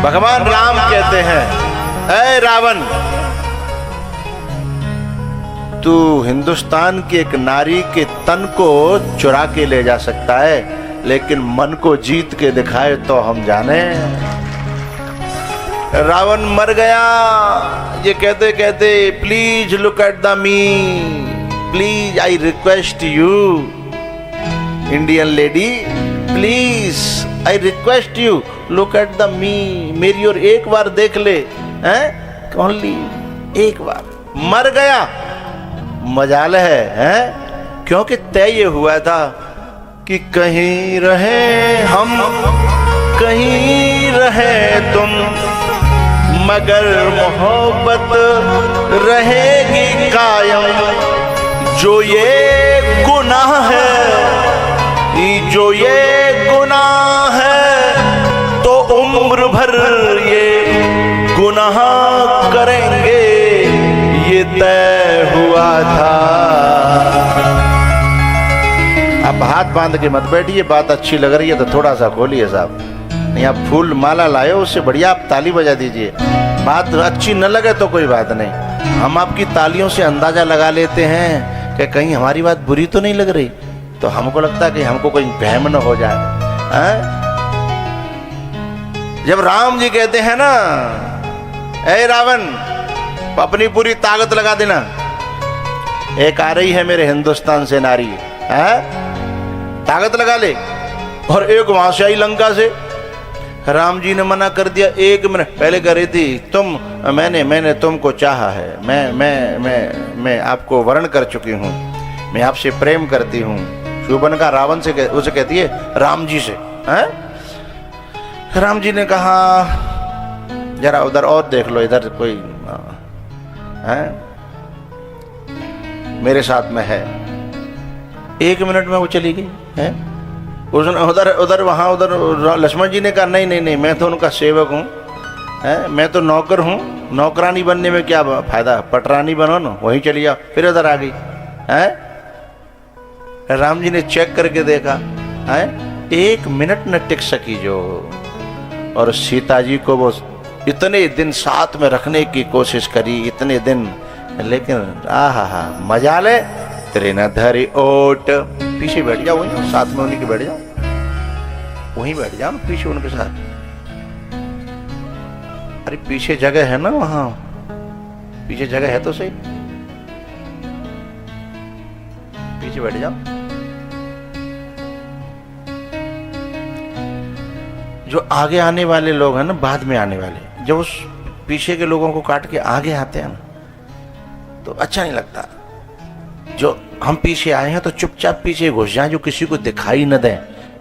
भगवान राम कहते हैं, ऐ रावण, तू हिंदुस्तान की एक नारी के तन को चुरा के ले जा सकता है, लेकिन मन को जीत के दिखाए तो हम जाने। रावण मर गया। ये कहते कहते, please look at the me, please I request you Indian lady, please I request you look at the me, मेरी ओर एक बार देख ले, हैं, ओनली एक बार। मर गया, मजाल है, क्योंकि तय ये हुआ था कि कहीं रहे हम, कहीं रहे तुम, मगर मोहब्बत रहेगी कायम। जो ये गुनाह है, जो ये गुनाह है, तो उम्र भर ये गुनाह करेंगे, ये तय हुआ था। अब हाथ बांध के मत बैठिए, बात अच्छी लग रही है तो थोड़ा सा खोलिए साहब। यहाँ फूल माला लाए हो, उससे बढ़िया आप ताली बजा दीजिए। बात अच्छी न लगे तो कोई बात नहीं, हम आपकी तालियों से अंदाजा लगा लेते हैं कि कहीं हमारी बात बुरी तो नहीं लग रही, तो हमको लगता है कि हमको कोई वहम न हो जाए, हैं? जब राम जी कहते हैं ना, ऐ रावण, अपनी पूरी ताकत लगा देना, एक आ रही है मेरे हिंदुस्तान से नारी, है, ताकत लगा ले। और एक वहां से आई लंका से। राम जी ने मना कर दिया। एक मिनट पहले कह रही थी, मैंने तुमको चाहा है, मैं आपको वर्ण कर चुकी हूँ, मैं आपसे प्रेम करती हूँ। शूर्पणखा रावण से उसे कहती है राम जी से, हैं? राम जी ने कहा, जरा उधर और देख लो, इधर कोई है मेरे साथ में है। 1 मिनट में वो चली गई है। उसने उधर वहां उधर लक्ष्मण जी ने कहा, नहीं, मैं तो उनका सेवक हूँ, मैं तो नौकर हूँ, नौकरानी बनने में क्या फायदा, पटरानी बनो ना, वहीं चली जाओ। फिर उधर आ गई है। राम जी ने चेक करके देखा, है 1 मिनट न टिक सकी जो। और सीता जी को वो इतने दिन साथ में रखने की कोशिश करी, इतने दिन, लेकिन आहा मजा ले, त्रिनधरी ओट। पीछे बैठ जाओ, वहीं साथ में उन्हीं के बैठ जाओ, वहीं बैठ जाओ पीछे उनके साथ। अरे पीछे जगह है ना, वहां पीछे जगह है तो सही, पीछे बैठ जाओ। जो आगे आने वाले लोग हैं ना, बाद में आने वाले, जब उस पीछे के लोगों को काट के आगे आते हैं ना, तो अच्छा नहीं लगता। जो हम पीछे आए हैं तो चुपचाप पीछे घुस जाएं, जो किसी को दिखाई न दें,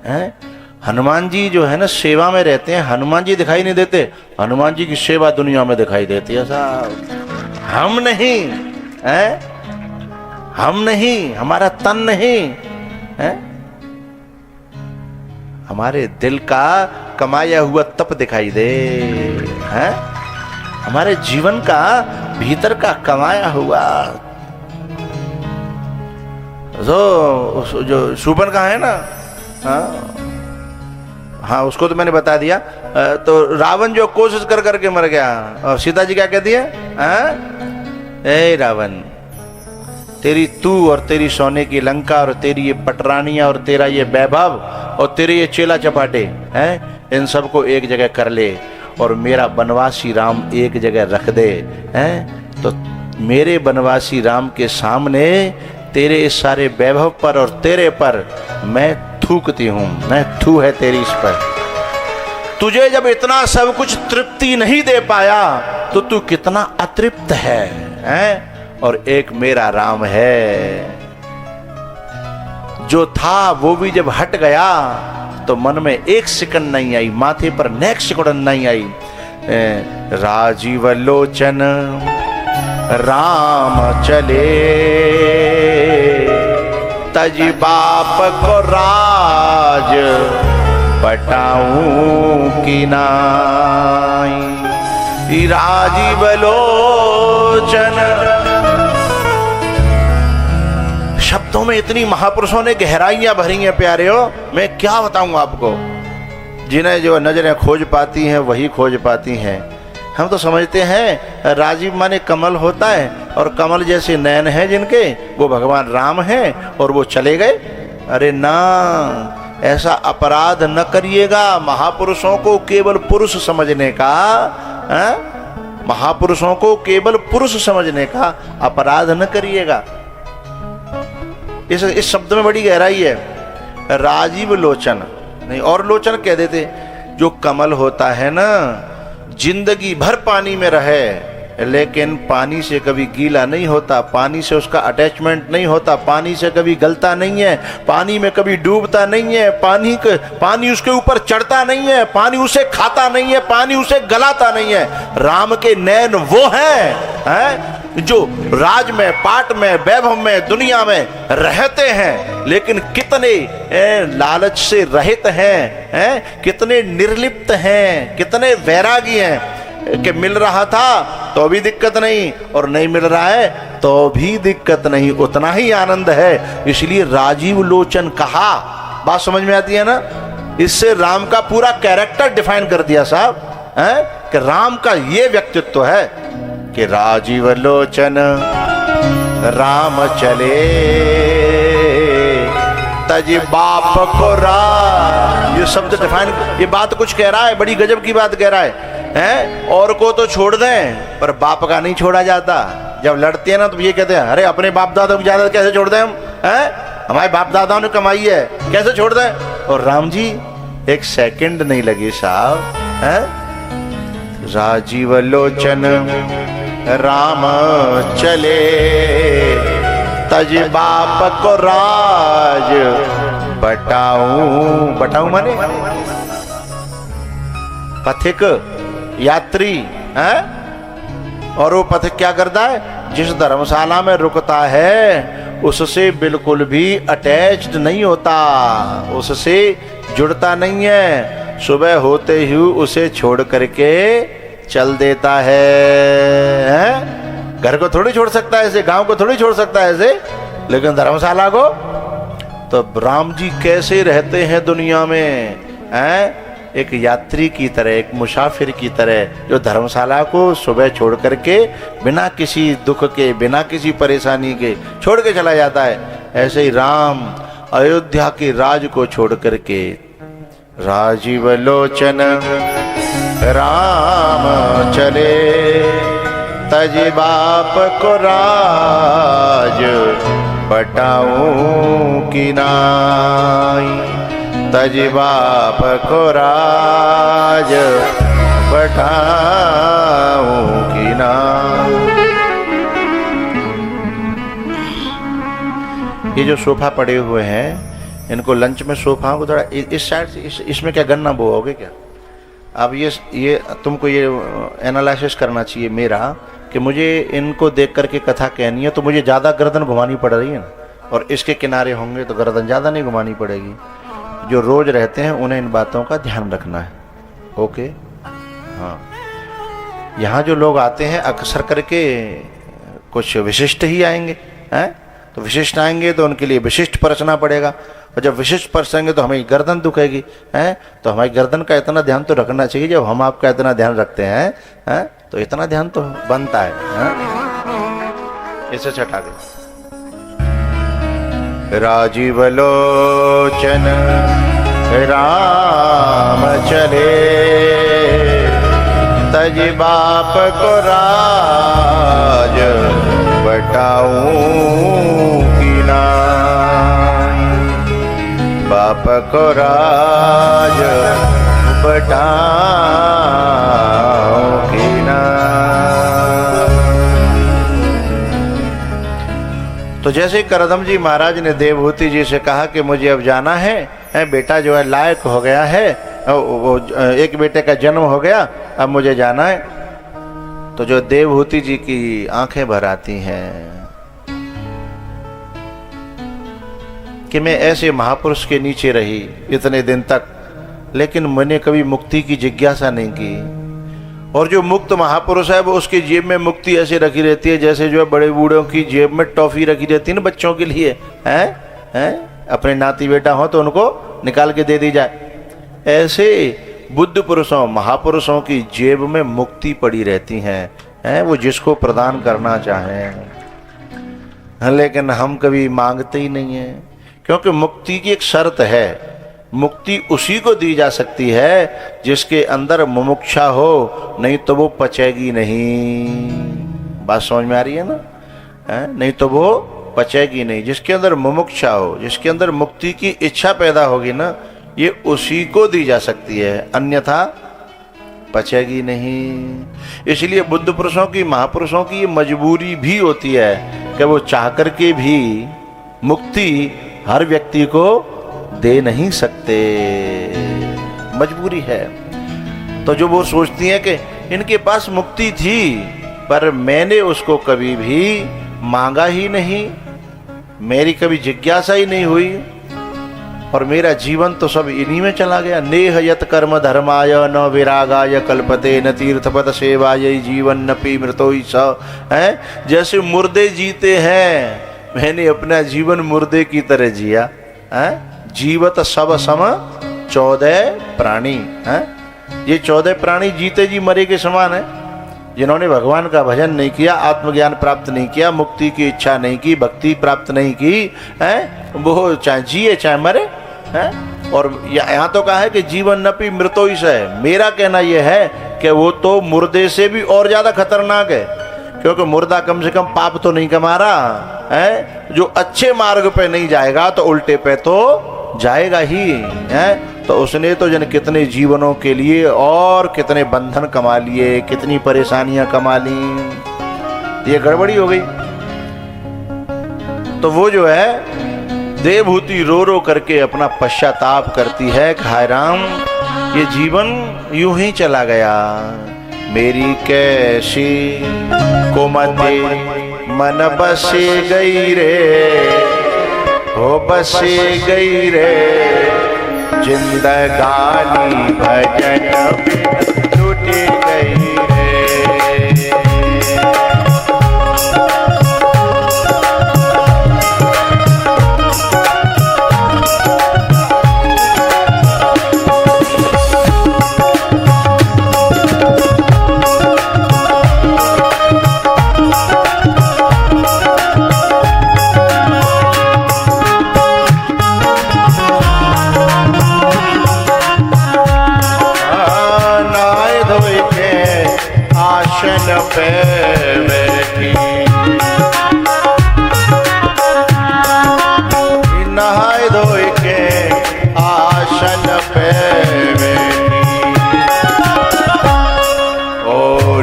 हैं? हनुमान जी जो है ना, सेवा में रहते हैं, हनुमान जी दिखाई नहीं देते, हनुमान जी की सेवा दुनिया में दिखाई देती है साहब। हम नहीं, हैं? हम नहीं, हमारा तन नहीं, हैं? हमारे दिल का कमाया हुआ तप दिखाई दे, हैं? हमारे जीवन का भीतर का कमाया हुआ जो शूर्पणखा है ना, हाँ उसको तो मैंने बता दिया। तो रावण जो कोशिश कर करके मर गया, और सीता जी क्या कहती है, ए रावण, तेरी तू और तेरी सोने की लंका और तेरी ये पटरानियां और तेरा ये वैभव और तेरे ये चेला चपाटे हैं, इन सबको एक जगह कर ले और मेरा बनवासी राम एक जगह रख दे, हैं? तो मेरे बनवासी राम के सामने तेरे इस सारे वैभव पर और तेरे पर मैं थूकती हूं, मैं थू है तेरी इस पर। तुझे जब इतना सब कुछ तृप्ति नहीं दे पाया तो तू कितना अतृप्त है, हैं? और एक मेरा राम है, जो था वो भी जब हट गया तो मन में 1 सेकंड नहीं आई, माथे पर नेक सिकुड़न नहीं आई। राजीव लोचन राम चले, तज बाप को राज पटाऊं की नाई। राजीव लोचन, शब्दों में इतनी महापुरुषों ने गहराइयां भरी हैं प्यारे हो, मैं क्या बताऊं आपको। जिन्हें जो नजरें खोज पाती हैं वही खोज पाती हैं। हम तो समझते हैं राजीव माने कमल होता है, और कमल जैसे नयन हैं जिनके, वो भगवान राम हैं और वो चले गए। अरे ना, ऐसा अपराध न करिएगा। महापुरुषों को केवल पुरुष समझने का, महापुरुषों को केवल पुरुष समझने का अपराध न करिएगा। इस शब्द में बड़ी गहराई है। राजीव लोचन नहीं, और लोचन कह देते। जो कमल होता है ना, जिंदगी भर पानी में रहे लेकिन पानी से कभी गीला नहीं होता, पानी से उसका अटैचमेंट नहीं होता, पानी से कभी गलता नहीं है, पानी में कभी डूबता नहीं है, पानी उसके ऊपर चढ़ता नहीं है, पानी उसे खाता नहीं है, पानी उसे गलाता नहीं है। राम के नैन वो हैं जो राज में, पाट में, वैभव में, दुनिया में रहते हैं, लेकिन कितने लालच से रहित हैं, कितने निर्लिप्त हैं, कितने वैरागी हैं कि मिल रहा था तो भी दिक्कत नहीं, और नहीं मिल रहा है तो भी दिक्कत नहीं, उतना ही आनंद है। इसलिए राजीव लोचन कहा। बात समझ में आती है ना? इससे राम का पूरा कैरेक्टर डिफाइन कर दिया साहब, कि राम का ये व्यक्तित्व है कि राजीव लोचन राम चले, तज बाप को राज। ये शब्द डिफाइन, ये बात कुछ कह रहा है, बड़ी गजब की बात कह रहा है। और को तो छोड़ दें पर बाप का नहीं छोड़ा जाता। जब लड़ते हैं ना तो ये कहते हैं, अरे अपने बाप दादा की जायदाद कैसे छोड़ दें हम, हमारे बाप दादाओं ने कमाई है, कैसे छोड़ दें। और राम जी एक सेकंड नहीं लगे साहब। राजीव लोचन राम चले, तज बाप को राज बटाऊं। बटाऊं माने पथिक, यात्री है। और वो पथिक क्या करता है? जिस धर्मशाला में रुकता है उससे बिल्कुल भी अटैच्ड नहीं होता, उससे जुड़ता नहीं है। सुबह होते ही उसे छोड़ करके चल देता है। घर को थोड़ी छोड़ सकता है ऐसे, गांव को थोड़ी छोड़ सकता है ऐसे, लेकिन धर्मशाला को। तो राम जी कैसे रहते हैं दुनिया में, हैं? एक यात्री की तरह, एक मुसाफिर की तरह, जो धर्मशाला को सुबह छोड़ करके बिना किसी दुख के, बिना किसी परेशानी के छोड़ के चला जाता है। ऐसे ही राम अयोध्या के राज को छोड़ करके राजीव लोचन राम चले, तज बाप को राज बटाऊं की नाई। तज बाप को राज बटाऊं की नाई। ये जो सोफा पड़े हुए हैं, इनको लंच में सोफा को थोड़ा इस साइड से, इसमें क्या गन्ना बोओगे क्या? अब ये तुमको ये एनालिसिस करना चाहिए मेरा, कि मुझे इनको देख करके कथा कहनी है तो मुझे ज़्यादा गर्दन घुमानी पड़ रही है ना, और इसके किनारे होंगे तो गर्दन ज़्यादा नहीं घुमानी पड़ेगी। जो रोज़ रहते हैं उन्हें इन बातों का ध्यान रखना है। ओके, हाँ। यहाँ जो लोग आते हैं अक्सर करके कुछ विशिष्ट ही आएंगे, हैं? तो विशिष्ट आएंगे तो उनके लिए विशिष्ट परसना पड़ेगा, और जब विशिष्ट परसेंगे तो हमें गर्दन दुखेगी, हैं? तो हमारी गर्दन का इतना ध्यान तो रखना चाहिए। जब हम आपका इतना ध्यान रखते हैं, तो इतना ध्यान तो बनता है, इसे छटा गया। राजीव लोचन राम चले, तज बाप को राज बटाऊं की नाई। बाप को राज बटाऊं की नाई। तो जैसे करदम जी महाराज ने देवहूति जी से कहा कि मुझे अब जाना है, बेटा जो है लायक हो गया है, वो एक बेटे का जन्म हो गया, अब मुझे जाना है। तो जो देवहूति जी की आंखें भर आती हैं कि मैं ऐसे महापुरुष के नीचे रही इतने दिन तक, लेकिन मैंने कभी मुक्ति की जिज्ञासा नहीं की। और जो मुक्त महापुरुष है वो उसकी जेब में मुक्ति ऐसे रखी रहती है जैसे जो है बड़े बूढ़ों की जेब में टॉफी रखी रहती है ना बच्चों के लिए, हैं? अपने नाती बेटा हो तो उनको निकाल के दे दी जाए। ऐसे बुद्ध पुरुषों महापुरुषों की जेब में मुक्ति पड़ी रहती हैं, वो जिसको प्रदान करना चाहें। लेकिन हम कभी मांगते ही नहीं हैं, क्योंकि मुक्ति की एक शर्त है। मुक्ति उसी को दी जा सकती है जिसके अंदर मुमुक्षा हो, नहीं तो वो पचेगी नहीं। बात समझ में आ रही है ना? नहीं तो वो पचेगी नहीं। जिसके अंदर मुमुक्षा हो, जिसके अंदर मुक्ति की इच्छा पैदा होगी ना, ये उसी को दी जा सकती है, अन्यथा पचेगी नहीं। इसलिए बुद्ध पुरुषों की महापुरुषों की ये मजबूरी भी होती है कि वो चाह करके भी मुक्ति हर व्यक्ति को दे नहीं सकते, मजबूरी है। तो जो वो सोचती हैं कि इनके पास मुक्ति थी पर मैंने उसको कभी भी मांगा ही नहीं, मेरी कभी जिज्ञासा ही नहीं हुई, और मेरा जीवन तो सब इन्हीं में चला गया। नेह यत कर्म धर्माय न विरागाय कल्पते न तीर्थपद सेवाय जीवन न पी मृतोई स। है जैसे मुर्दे जीते हैं, मैंने अपना जीवन मुर्दे की तरह जिया। जीवत सब सम 14 प्राणी। ये 14 प्राणी जीते जी मरे के समान है। जिन्होंने भगवान का भजन नहीं किया, आत्मज्ञान प्राप्त नहीं किया, मुक्ति की इच्छा नहीं की, भक्ति प्राप्त नहीं की, वो चाहे जिए चाहे मरे। और यहाँ तो कहा है कि जीवन न पी मृतोई है। मेरा कहना यह है कि वो तो मुर्दे से भी और ज्यादा खतरनाक है, क्योंकि मुर्दा कम से कम पाप तो नहीं कमा रहा है। जो अच्छे मार्ग पे नहीं जाएगा तो उल्टे पे तो जाएगा ही है। तो उसने तो जन कितने जीवनों के लिए और कितने बंधन कमा लिए, कितनी परेशानियां कमा ली, ये गड़बड़ी हो गई। तो वो जो है देवभूति रो रो करके अपना पश्चाताप करती है, हाय राम ये जीवन यूं ही चला गया, मेरी कैसी कोमते मन बसे गई रे, हो बसे गई रे, जिंदगानी भजन टूट गई रे। पे बैठी नहाए धोए के आसन पे बैठी, ओ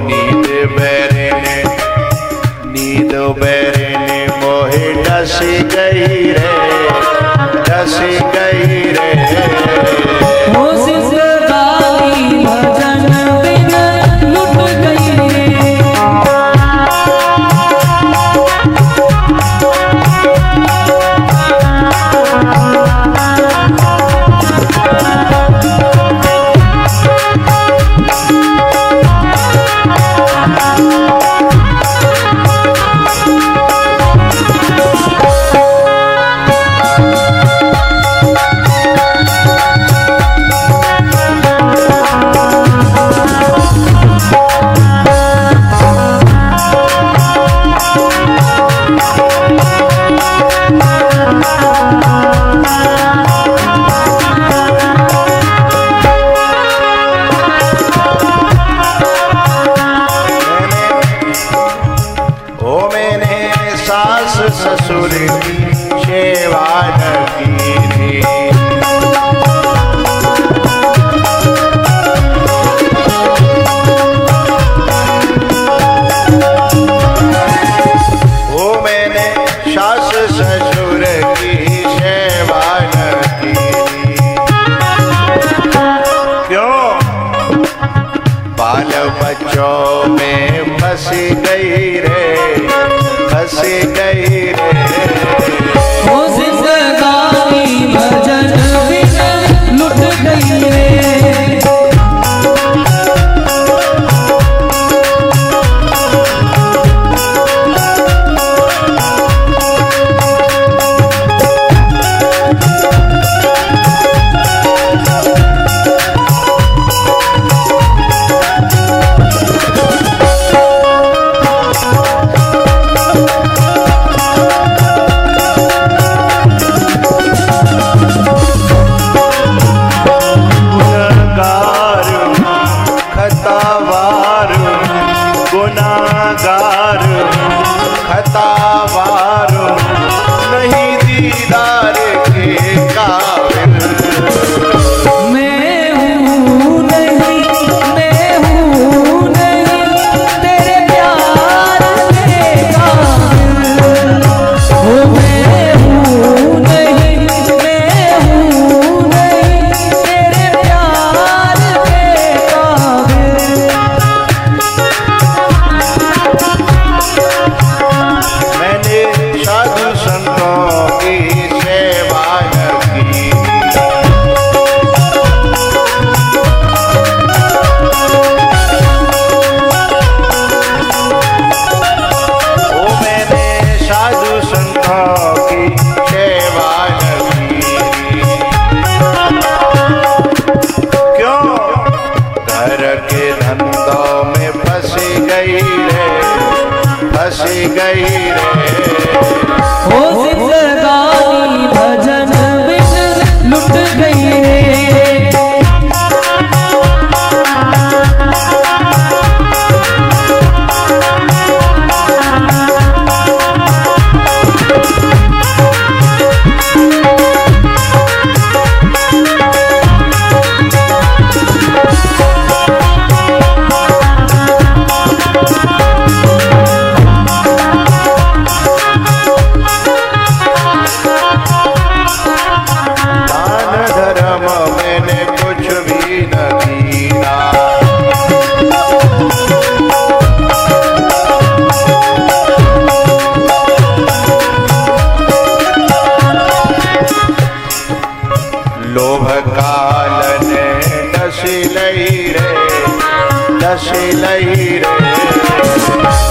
नींद बेरे ने मोहे डस गई रे, डस गई रे। ससुर की सेवा न की थी, वो मैंने सास ससुर की सेवा न की थी। क्यों? बाल बच्चों में फंस गई रे, फंस गई रे। ओ जिंदगानी भजन बिन लुट गई रे। घर के धंधों में फंसी गई रे, फंसी गई रे। हो जिंदगानी भजन बिन लुट गई रे। लोभ काल ने डसी लई रे, डसी लई रे।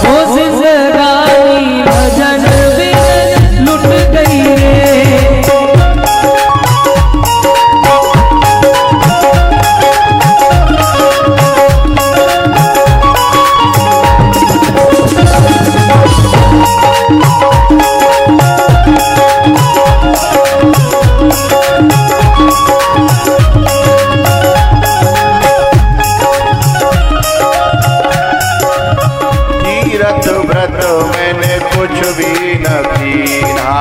हो जिंदगानी भजन बिन लुट गई रे। तीरथ व्रत मैंने कुछ भी न कीना,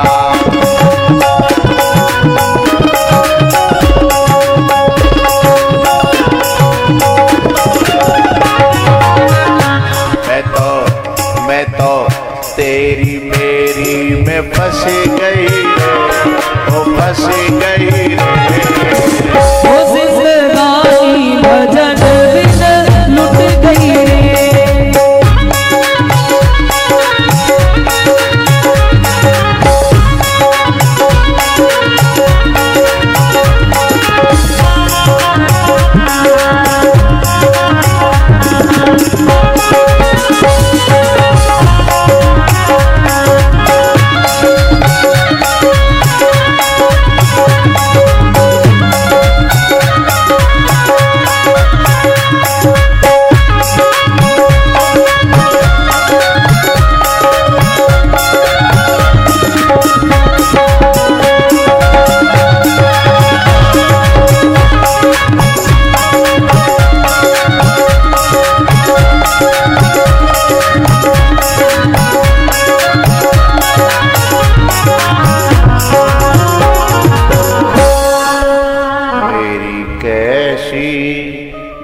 मैं तो तेरी मेरी में फंसी गई रे, ओ फंसी गई रे। हो जिंदगानी भजन बिन लुट गई रे।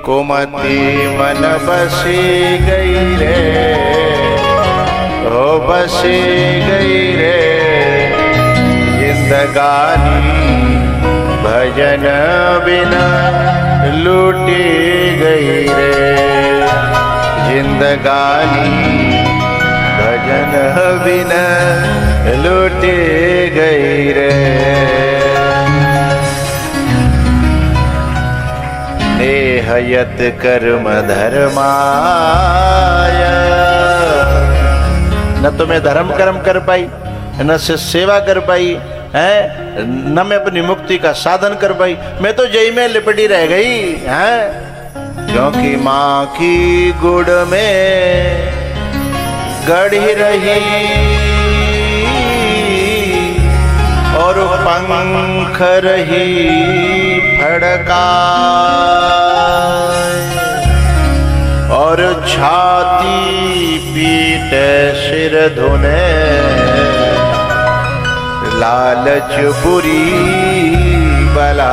कुमति मन बसी गई रे, ओ बसी गई रे। जिंदगानी भजन बिना लूटी गई रे, जिंदगानी भजन बिना लूटी गई रे। नेहयत कर्म धर्माय, न तो मैं धर्म कर्म कर पाई, न से सेवा कर पाई है, न मैं अपनी मुक्ति का साधन कर पाई, मैं तो जय में लिपटी रह गई है। क्योंकि माँ की गुड़ में गढ़ी रही और पंख रही फड़का, और छाती पीट सिर धुने, लालच बुरी बला।